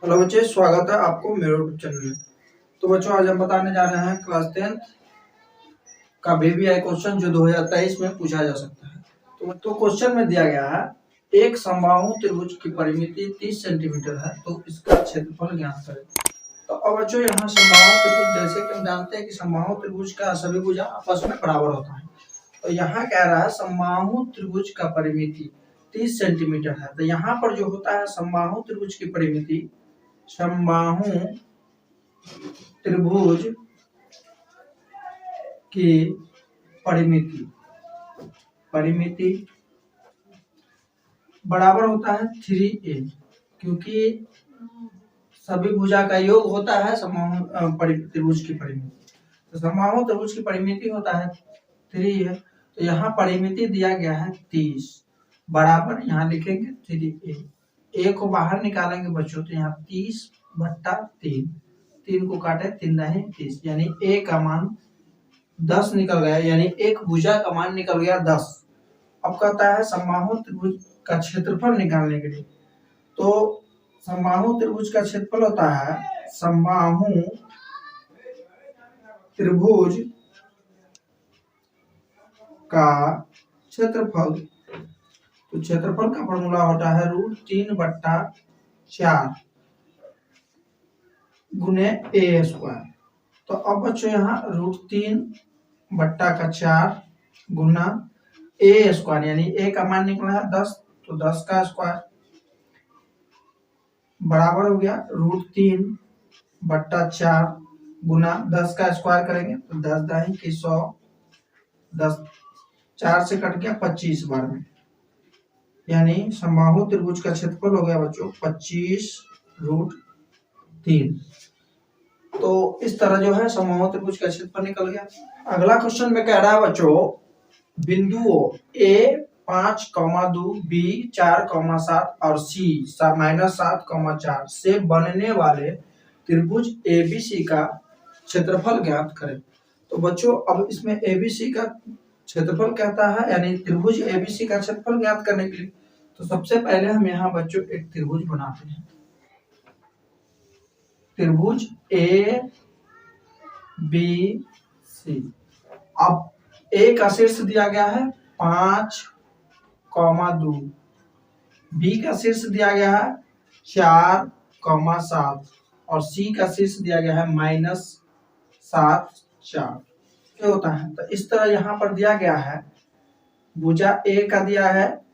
Hello बच्चे, स्वागत है आपको मेरे यूट्यूब चैनल में। तो बच्चों, आज हम बताने जा रहे हैं क्लास 10 का VBI क्वेश्चन जो 2023 में पूछा जा सकता है। तो क्वेश्चन में दिया गया है, एक समबाहु त्रिभुज की परिमिति 30 सेंटीमीटर है, तो इसका क्षेत्रफल ज्ञात करें। तो अब बच्चों, यहाँ समबाहु त्रिभुज, जैसे कि हम जानते हैं कि समबाहु त्रिभुज का सभी भुजा आपस में बराबर होता है। तो यहाँ कह रहा है समबाहु त्रिभुज का परिमिति 30 सेंटीमीटर है। तो यहाँ पर जो होता है समबाहु त्रिभुज की परिमिति, समबाहु त्रिभुज की परिमिति बराबर होता है 3a, क्योंकि सभी भुजा का योग होता है समबाहु त्रिभुज की परिमिति। तो समबाहु त्रिभुज की परिमिति होता है 3 है। तो यहाँ परिमिति दिया गया है 30 बराबर, यहाँ लिखेंगे 3a। a को बाहर निकालेंगे बच्चों, तो यहाँ 30/3, 3 को काटे 3 नहीं 30, यानी a का मान 10 निकल गया, यानी एक भुजा का मान निकल गया 10। अब कहता है समबाहु त्रिभुज का क्षेत्रफल निकालने के लिए। तो समबाहु त्रिभुज का क्षेत्रफल होता है समबाहु त्रिभुज का क्षेत्रफल। तो क्षेत्रफल का फॉर्मूला होता है √3/4 गुने a²। तो अब बच्चों, यहाँ √3/4 गुना a², यानी a का मान निकला है 10, तो 10 का स्क्वायर बराबर हो गया √3/4 गुना 10 का स्क्वायर करेंगे तो 10 दाही की 100, 10 4 से कट गया 25 बार में, यानी समबाहु त्रिभुज का क्षेत्रफल हो गया बच्चों 25√3। तो इस तरह जो है समबाहु त्रिभुज का क्षेत्रफल निकल गया। अगला क्वेश्चन में कह रहा है बच्चों, बिंदुओं A 5,2, B 4,7 और C -7,4 से बनने वाले त्रिभुज ABC का क्षेत्रफल ज्ञात करें। तो बच्चों, अब इसमें ABC का क्षेत्रफल कहता है, यानी त्रिभुज ABC का क्षेत्रफल ज्ञात करने के लिए तो सबसे पहले हम यहाँ बच्चों एक त्रिभुज बनाते हैं। त्रिभुज ABC। अब A का शीर्ष दिया गया है 5,2, B का शीर्ष दिया गया है 4,7 और C का शीर्ष दिया गया है -7,4। क्या होता है? तो इस तरह यहाँ पर दिया गया है, भुजा A का दिया है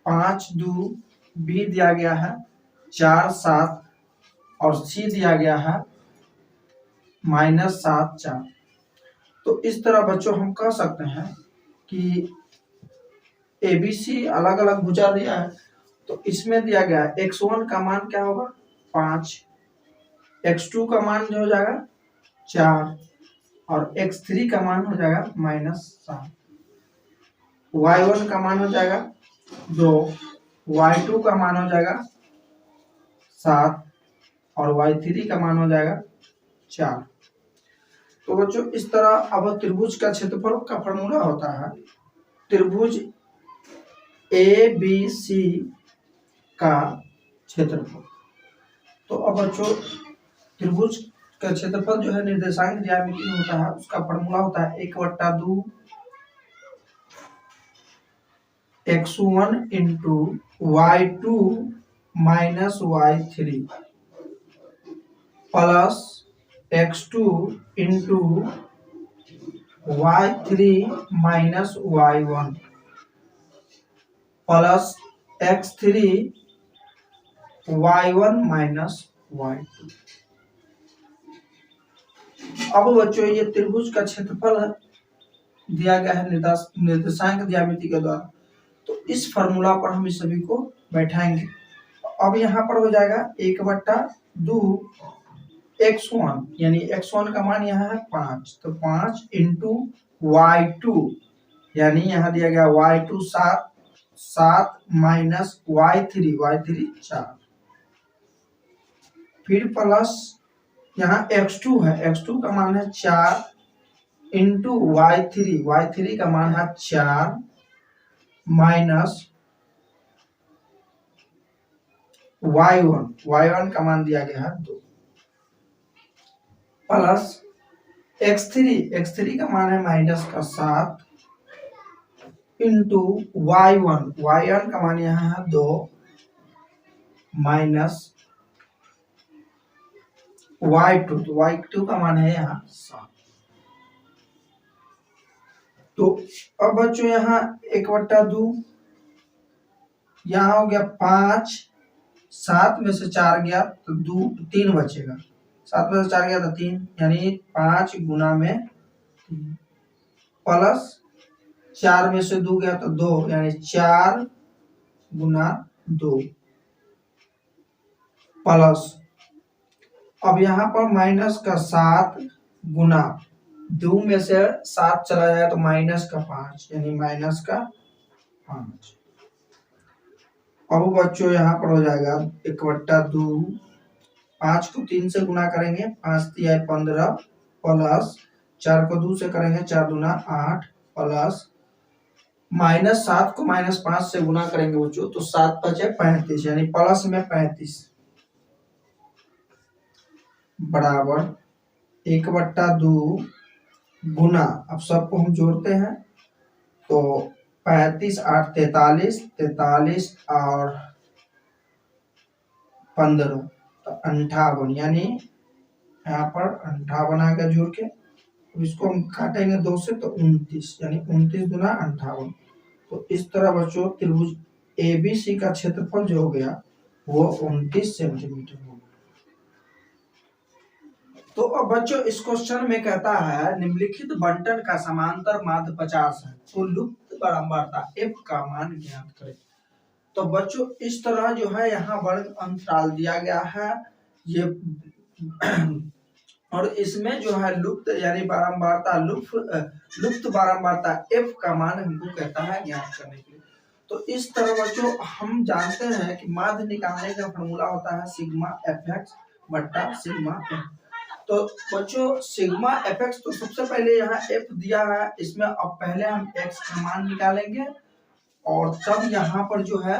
5,2, B दिया गया है 4,7 और C दिया गया है -7,4। तो इस तरह बच्चों हम कह सकते हैं कि ABC अलग अलग भुजा दिया है। तो इसमें दिया गया है x1 का मान क्या होगा 5, x2 का मान जो हो जाएगा 4 और x3 का मान हो जाएगा -7, y1 का मान हो जाएगा 2, y2 का मान हो जाएगा 7 और y3 का मान हो जाएगा 4। तो बच्चों, इस तरह अब त्रिभुज का क्षेत्रफल का फॉर्मूला होता है त्रिभुज ABC का क्षेत्रफल। तो अब बच्चों, त्रिभुज का क्षेत्रफल जो है निर्देशांक ज्यामिति में होता है, उसका फॉर्मूला होता है 1/2 x1 into y2 minus y3 plus x2 into y3 minus y1 plus x3 y1 minus y2। अब बच्चों, ये त्रिभुज का क्षेत्रफल दिया गया है निर्देशांक ज्यामिति के द्वारा। तो इस फार्मूला पर हम इस सभी को बैठाएंगे। अब यहाँ पर हो जाएगा 1/2 x1, यानी x1 का मान यहाँ है 5, तो 5 इंटू y2, यानी यहाँ दिया गया y2 7 माइनस y3 4, फिर प्लस यहाँ x2 है, x2 का मान है 4 इंटू y3 का मान है 4 माइनस y1 का मान दिया गया है 2 प्लस x3 का मान है माइनस का 7 इंटू y1 का मान यहाँ है 2 माइनस y2 तो y2 का मान है यहाँ 7। तो अब बच्चों यहाँ 1/2 यहाँ हो गया 5, 7 में से 4 गया तो 3 बचेगा, 7 में से 4 गया तो 3 यानी 5 गुना में प्लस 4 में से 2 गया तो 2 यानी 4 गुना 2 प्लस अब यहाँ पर माइनस का 7 गुना 2 में से 7 चला जाए तो माइनस का 5 यानी माइनस का 5। अब बच्चों यहाँ पर हो जाएगा 1/2 5 को 3 से गुना करेंगे 5 तिया 15 प्लस 4 को 2 से करेंगे 4 दूना 8 प्लस माइनस 7 को माइनस 5 से गुना करेंगे बच्चों तो 7 बचे 35 यानी प्लस में 35 बराबर 1/2 गुना अब सबको हम जोड़ते हैं तो 35 8 43 43 और 15 तो 58 यानी यहाँ पर 58 आ गया जोड़ के। अब इसको हम काटेंगे 2 से तो 29 यानी 29 दूना 58। तो इस तरह बच्चों त्रिभुज ABC का क्षेत्रफल जो हो गया वो 29 सेंटीमीटर हो गया। तो अब बच्चों इस क्वेश्चन में कहता है निम्नलिखित बंटन का समांतर माध्य 50 है तो लुप्त बारंबारता f का मान ज्ञात करें। तो बच्चों इस तरह जो है यहाँ वर्ग अंतराल दिया गया है ये और इसमें जो है लुप्त यानी बारंबारता लुप्त बारंबारता f का मान हमको कहता है ज्ञात करने के लिए। तो इस तरह बच्चों हम जानते हैं कि माध्य निकालने का फॉर्मूला होता है सिग्मा fx बट्टा सिग्मा f। तो बच्चों सिग्मा fx तो सबसे पहले यहाँ f दिया है इसमें अब पहले हम x का मान निकालेंगे और तब यहाँ पर जो है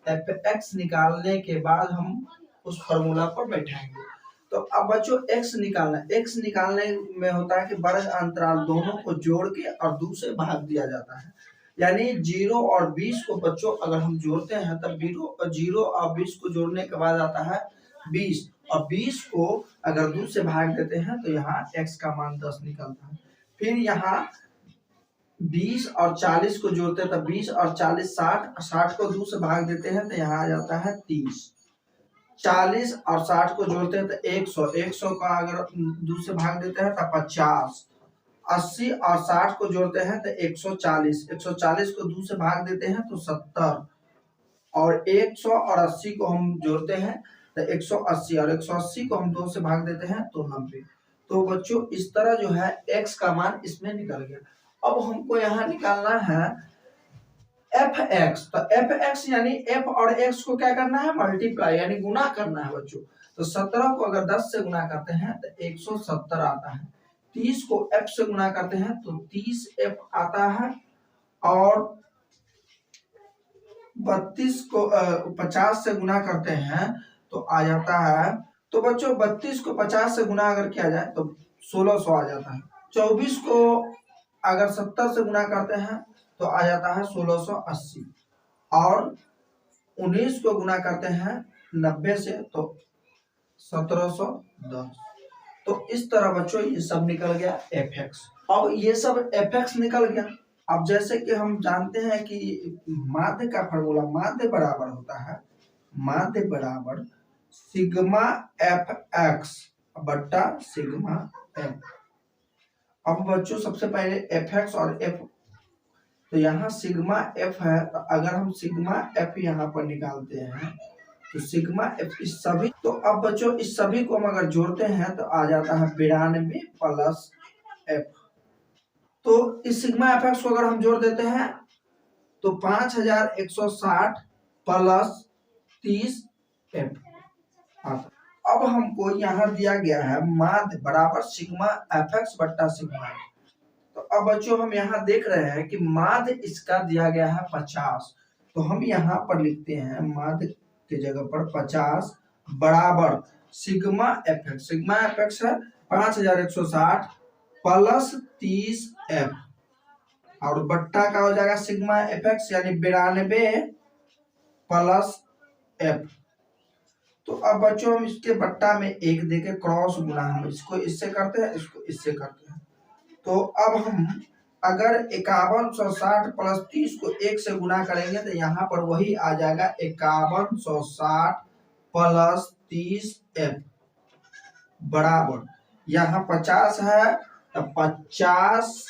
fx निकालने के बाद हम उस फॉर्मूला पर बैठाएंगे। तो अब बच्चों x निकालने में होता है कि वर्ग अंतराल दोनों को जोड़ के और 2 से भाग दिया जाता है यानी 0 और 20 को बच्चों अगर हम जोड़ते हैं तब 0 और 20 को जोड़ने के बाद आता है 20 और 20 को अगर 2 से भाग देते हैं तो यहाँ x का मान 10 निकलता है। फिर यहाँ 20 और 40 को जोड़ते हैं तो 20 और 40 60 को 2 से भाग देते हैं तो यहाँ आ जाता है 30। 40 और 60 को जोड़ते हैं तो 100 का अगर 2 से भाग देते हैं तो 50। 80 और 60 को जोड़ते हैं तो 140 को 2 से भाग देते हैं तो 70 और 100 और 80 को हम जोड़ते हैं तो 180 और 180 को हम 2 से भाग देते हैं तो 90। तो बच्चों इस तरह जो है x का मान इसमें निकल गया। अब हमको यहाँ निकालना है fx। तो fx यानी f और x को क्या करना है मल्टीप्लाई यानी गुना करना है बच्चों। तो 17 को अगर 10 से गुना करते हैं तो 170 आता है। 30 को f से गुना करते हैं तो 30f आता है और 32 को 50 से गुना करते हैं तो आ जाता है। तो बच्चों 32 को 50 से गुना अगर किया जाए तो 1600 आ जाता है। 24 को अगर 70 से गुना करते हैं तो आ जाता है 1680 और 19 को गुना करते हैं 90 से तो 1710। तो इस तरह बच्चों ये सब निकल गया fx। अब ये सब fx निकल गया। अब जैसे कि हम जानते हैं कि माध्य का फॉर्मूला माध्य बराबर होता है माध्य बराबर सिग्मा fx बट्टा सिग्मा f। अब बच्चों सबसे पहले fx और f तो यहाँ सिग्मा f है तो अगर हम सिग्मा f यहाँ पर निकालते हैं तो सिग्मा f इस सभी तो अब बच्चों इस सभी को हम अगर जोड़ते हैं तो आ जाता है 92 प्लस f। तो इस सिग्मा fx को अगर हम जोड़ देते हैं तो 5160 प्लस 30 f आता। अब हमको यहाँ दिया गया है माध्य बराबर सिग्मा fx बट्टा सिग्मा f। तो अब बच्चों हम यहाँ देख रहे हैं कि माध्य इसका दिया गया है 50 तो हम यहाँ पर लिखते हैं माध्य की जगह पर 50 बराबर सिग्मा एफ एक्स है 5160 प्लस 30 एफ और बट्टा का हो जाएगा सिग्मा एफ एक्स यानी 92 प्लस एफ। तो अब बच्चों हम इसके बट्टा में एक देके क्रॉस गुना हम इसको इससे करते हैं, इसको इससे करते हैं। तो अब हम अगर 5160 प्लस 30 को 1 से गुना करेंगे तो यहाँ पर वही आ जाएगा 5160 प्लस 30 बराबर यहाँ 50 है तो 50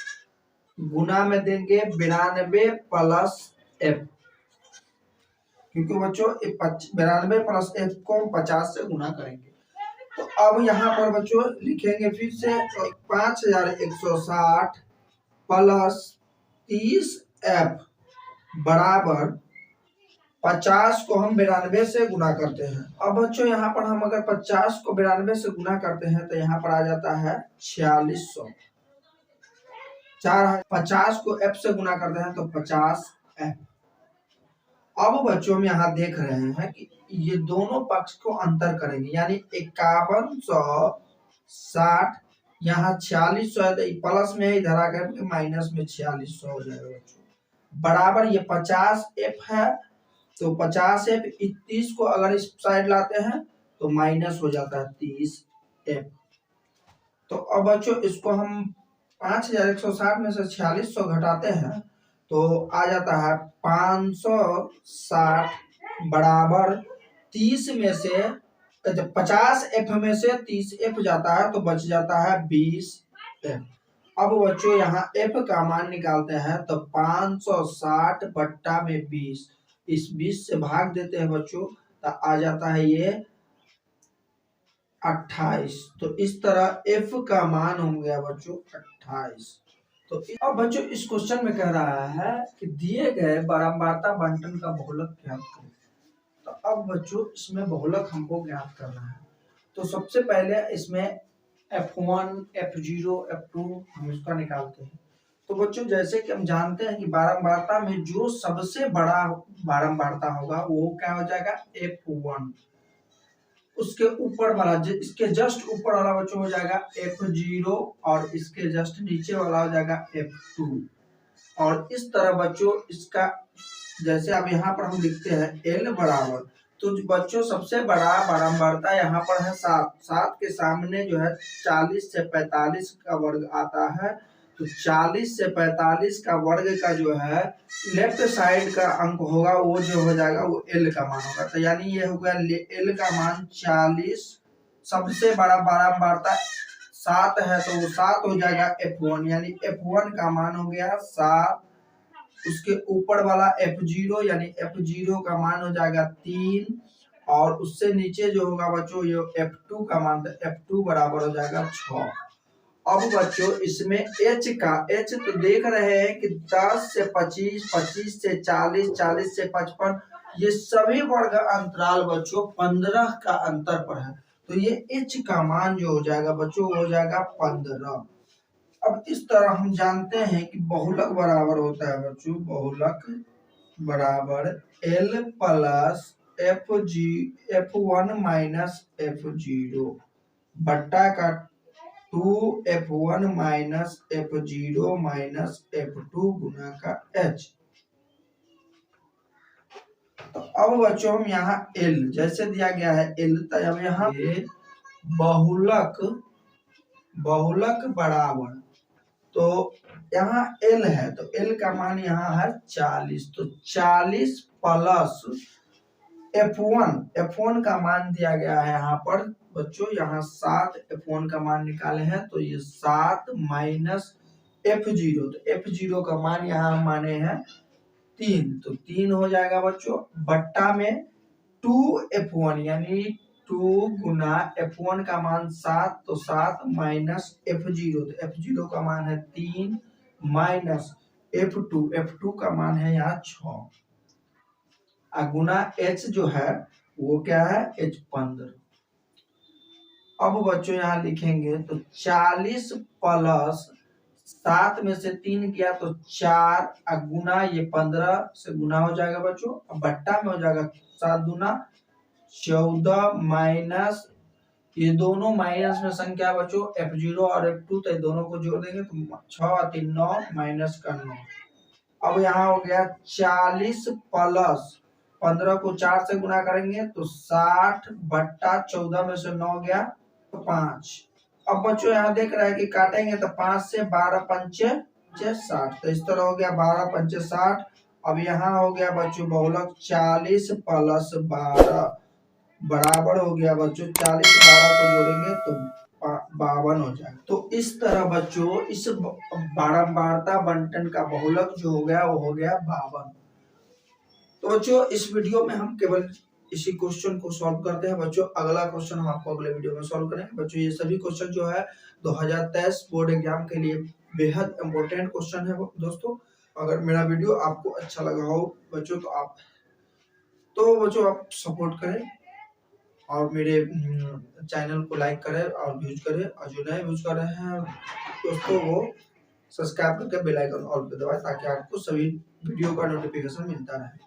गुना में देंगे 92 प्लस एफ, क्योंकि बच्चों 92 प्लस एफ को हम 50 से गुना करेंगे। तो अब यहाँ पर बच्चों लिखेंगे फिर से 5160 प्लस 30 एफ बराबर 50 को हम 92 से गुना करते हैं। अब बच्चों यहाँ पर हम अगर 50 को 92 से गुना करते हैं तो यहाँ पर आ जाता है 4600। 50 को एफ से गुना करते हैं तो 50 एफ। अब बच्चों हम यहाँ देख रहे हैं कि ये दोनों पक्ष को अंतर करेंगे यानी 5160 यहाँ 4600 है तो प्लस में इधर आकर माइनस में 4600 हो जाएगा बच्चों बराबर ये 50 एफ है तो 50 एफ 30 को अगर इस साइड लाते हैं तो माइनस हो जाता है 30 एफ। तो अब बच्चों इसको हम 5160 में से 4600 घटाते हैं तो आ जाता है 560 बराबर 30 में से 50 एफ में से 30 एफ जाता है तो बच जाता है 20 एफ। अब बच्चों यहाँ एफ का मान निकालते हैं तो 560 बट्टा में 20, इस 20 से भाग देते हैं बच्चों तो आ जाता है ये 28। तो इस तरह एफ का मान हो गया बच्चों 28। तो अब बच्चों इस क्वेश्चन में कह रहा है कि दिए गए बारंबारता बंटन का बहुलक ज्ञात करो। तो अब बच्चों इसमें बहुलक हमको ज्ञात करना है। तो सबसे पहले इसमें F1, F0, F2 हम इसका निकालते हैं। तो बच्चों जैसे कि हम जानते हैं कि बारंबारता में जो सबसे बड़ा बारंबारता होगा वो क्या हो जाएगा F1, उसके ऊपर वाला इसके जस्ट ऊपर वाला बच्चों हो जाएगा F0 और इसके जस्ट नीचे वाला हो जाएगा F2। और इस तरह बच्चों इसका जैसे अब यहाँ पर हम लिखते हैं L बराबर, तो बच्चों सबसे बड़ा बारंबारता यहाँ पर है 7। 7 के सामने जो है 40 से 45 का वर्ग आता है, तो 40 से 45 का वर्ग का जो है लेफ्ट साइड का अंक होगा वो जो हो जाएगा वो L का मान होगा। तो यानी ये हो गया L का मान 40, सबसे बड़ा बारंबारता 7 है तो वो 7 हो जाएगा F1, यानी F1 का मान हो गया 7। उसके ऊपर वाला F0 यानी F0 का मान हो जाएगा 3 और उससे नीचे जो होगा बच्चों ये F2 का मान, तो F2 बराबर हो जाएगा 6। अब बच्चों इसमें H का H तो देख रहे हैं कि 10 से 25, 25 से 40, 40 से 55 ये सभी वर्ग अंतराल बच्चों 15 का अंतर पर है, तो ये H का मान जो हो जाएगा बच्चों हो जाएगा 15। अब इस तरह हम जानते हैं कि बहुलक बराबर होता है बच्चों, बहुलक बराबर L plus F1 minus F0 बट्टा का 2F1 minus F0 minus F2 गुना का H। तो अब बच्चों हम यहाँ L जैसे दिया गया है L, तो अब यहाँ बहुलक बराबर, तो यहाँ L है तो L का मान यहाँ है 40, तो 40 प्लस F1 का मान दिया गया है यहाँ पर बच्चों, यहाँ 7 F1 का मान निकाले हैं तो ये 7 माइनस F0, तो F0 का मान यहाँ माने हैं 3, तो 3 हो जाएगा बच्चों बट्टा में 2F1 यानी 2 गुना F1 का मान 7, तो 7 माइनस F0, तो F0 का मान है 3 माइनस F2 का मान है यहाँ 6 गुना H जो है वो क्या है H 15। अब बच्चों यहाँ लिखेंगे तो 40 प्लस 7 में से 3 किया तो 4 गुना ये 15 से गुना हो जाएगा बच्चों, बट्टा में हो जाएगा 7 दूना 14 माइनस, ये दोनों माइनस में संख्या बच्चों F0 और F2, तो दोनों को जोड़ देंगे तो 6 और 3 9 माइनस का 9। अब यहाँ हो गया 40 प्लस 15 को 4 से गुना करेंगे तो 60 बट्टा 14 में से 9 गया तो 5। अब बच्चों यहाँ देख रहा है कि काटेंगे तो 5 से 12 पंचे 60, तो इस तरह हो गया 12 पंचे 60। अब यहाँ हो गया बच्चों बहुलक 40 प्लस 12 बराबर हो गया बच्चों 40 12 को जोड़ेंगे तो 52 हो जाएगा। तो इस तरह बच्चों इस बारंबारता बंटन का बहुलक जो हो गया वो हो गया 52। तो बच्चों इस वीडियो में हम केवल इसी क्वेश्चन को सॉल्व करते हैं बच्चों। अगला क्वेश्चन हम आपको अगले वीडियो में सॉल्व करेंगे बच्चों। ये सभी क्वेश्चन जो है 2023 बोर्ड एग्जाम के लिए बेहद इंपॉर्टेंट क्वेश्चन है दोस्तों। अगर मेरा वीडियो आपको अच्छा लगा हो बच्चों तो बच्चों आप सपोर्ट करें और मेरे चैनल को लाइक करें और व्यूज करें, और जो नए व्यूज कर रहे हैं दोस्तों वो सब्सक्राइब करके बेल आइकन ऑल पे दबाएं ताकि आपको सभी वीडियो का नोटिफिकेशन मिलता रहे।